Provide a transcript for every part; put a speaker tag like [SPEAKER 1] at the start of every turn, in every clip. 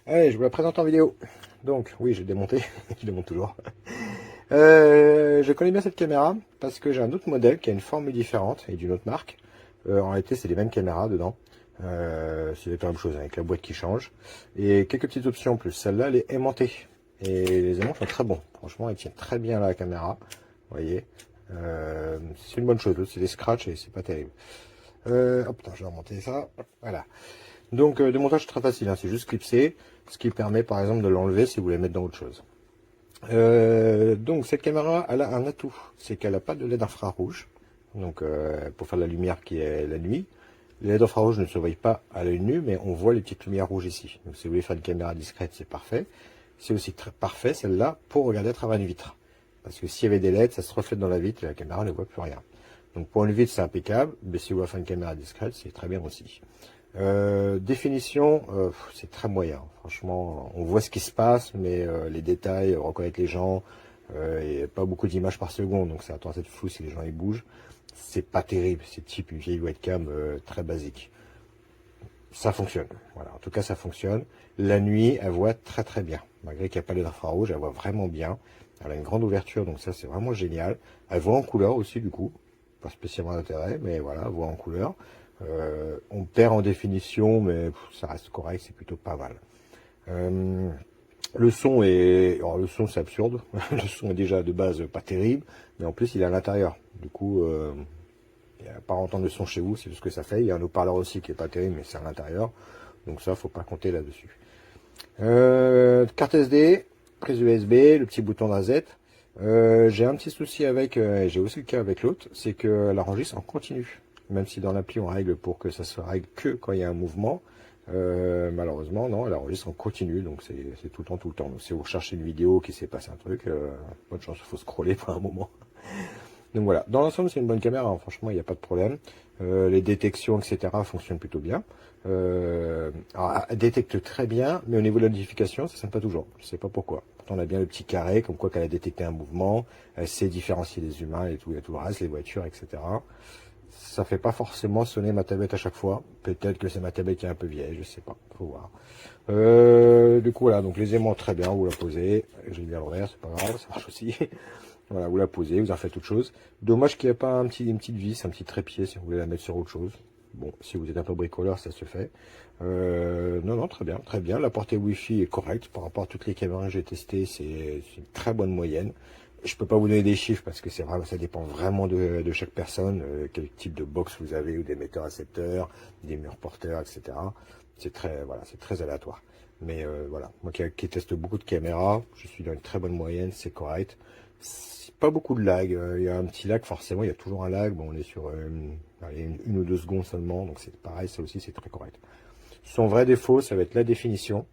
[SPEAKER 1] Allez, je vous la présente en vidéo. Donc, oui, j'ai démonté, je démonte toujours. Je connais bien cette caméra parce que j'ai un autre modèle qui a une forme différente et d'une autre marque. En réalité, c'est les mêmes caméras dedans. C'est la même chose avec la boîte qui change. Et quelques petites options en plus. Celle-là, elle est aimantée. Et les aimants sont très bons. Franchement, ils tiennent très bien la caméra. Vous voyez. C'est une bonne chose. C'est des scratchs et c'est pas terrible. Hop, putain, je vais remonter ça. Voilà. Donc, démontage très facile. Hein, c'est juste clipser. Ce qui permet par exemple de l'enlever si vous voulez mettre dans autre chose. Donc cette caméra, elle a un atout, c'est qu'elle n'a pas de LED infrarouge, donc pour faire de la lumière qui est la nuit. Les LED infrarouges ne se voient pas à l'œil nu, mais on voit les petites lumières rouges ici. Donc si vous voulez faire une caméra discrète, c'est parfait. C'est aussi très parfait celle-là pour regarder à travers une vitre. Parce que s'il y avait des LED, ça se reflète dans la vitre et la caméra ne voit plus rien. Donc pour une vitre, c'est impeccable, mais si vous voulez faire une caméra discrète, c'est très bien aussi. Définition, c'est très moyen. Franchement, on voit ce qui se passe, mais les détails, reconnaître les gens, et pas beaucoup d'images par seconde, donc ça a tendance à être flou si les gens ils bougent. C'est pas terrible, c'est type une vieille webcam très basique. Ça fonctionne, voilà. En tout cas, ça fonctionne. La nuit, elle voit très très bien, malgré qu'il n'y a pas d'infrarouge, elle voit vraiment bien. Elle a une grande ouverture, donc ça c'est vraiment génial. Elle voit en couleur aussi du coup, pas spécialement d'intérêt, mais voilà, elle voit en couleur. On perd en définition, mais ça reste correct, c'est plutôt pas mal. Le son est, alors le son c'est absurde. Le son est déjà de base pas terrible, mais en plus il est à l'intérieur. Du coup, il n'y a pas à entendre le son chez vous, c'est tout ce que ça fait. Il y a un haut-parleur aussi qui est pas terrible, mais c'est à l'intérieur. Donc ça, faut pas compter là-dessus. Carte SD, prise USB, le petit bouton reset. J'ai un petit souci avec, j'ai aussi le cas avec l'autre, c'est que elle enregistre en continu. Même si dans l'appli on règle pour que ça se règle que quand il y a un mouvement, malheureusement non, elle enregistre en continu, donc c'est tout le temps, tout le temps. Donc si vous recherchez une vidéo qui s'est passé un truc, bonne chance, il faut scroller pour un moment. Donc voilà, dans l'ensemble c'est une bonne caméra, hein. Franchement il n'y a pas de problème. Les détections etc. fonctionnent plutôt bien. Alors, elle détecte très bien, mais au niveau de la notification ça ne sonne pas toujours, je sais pas pourquoi. Pourtant on a bien le petit carré, comme quoi qu'elle a détecté un mouvement, elle sait différencier les humains et tout le reste, les voitures etc. Ça fait pas forcément sonner ma tablette à chaque fois, peut-être que c'est ma tablette qui est un peu vieille, je sais pas, faut voir. Du coup voilà, donc les aimants très bien, vous la posez, j'ai mis à l'envers, c'est pas grave, ça marche aussi. Voilà, vous la posez, vous en faites autre chose. Dommage qu'il n'y ait pas une petite vis, un petit trépied si vous voulez la mettre sur autre chose. Bon, si vous êtes un peu bricoleur, ça se fait. Non, non, très bien, très bien. La portée Wi-Fi est correcte par rapport à toutes les caméras que j'ai testées. C'est une très bonne moyenne. Je peux pas vous donner des chiffres parce que c'est vraiment, ça dépend vraiment de chaque personne, quel type de box vous avez ou d'émetteurs récepteurs, des murs porteurs, etc. C'est très, voilà, c'est très aléatoire. Mais voilà, moi qui teste beaucoup de caméras, je suis dans une très bonne moyenne, c'est correct. Pas beaucoup de lag, il y a un petit lag forcément, il y a toujours un lag, bon on est sur allez, une ou deux secondes seulement, donc c'est pareil, ça aussi c'est très correct. Son vrai défaut, ça va être la définition,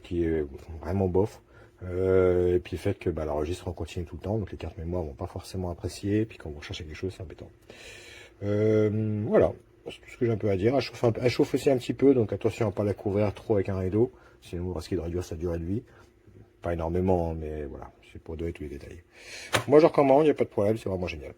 [SPEAKER 1] qui est vraiment bof, et puis le fait que bah, l'enregistre en continu tout le temps, donc les cartes mémoire vont pas forcément apprécier, et puis quand vous recherchez quelque chose, c'est embêtant. Voilà, c'est tout ce que j'ai un peu à dire. Elle chauffe aussi un petit peu, donc attention à ne pas la couvrir trop avec un rideau, sinon vous risquez de réduire sa durée de vie. Pas énormément, hein, mais voilà, c'est pour donner tous les détails. Moi je recommande, il n'y a pas de problème, c'est vraiment génial.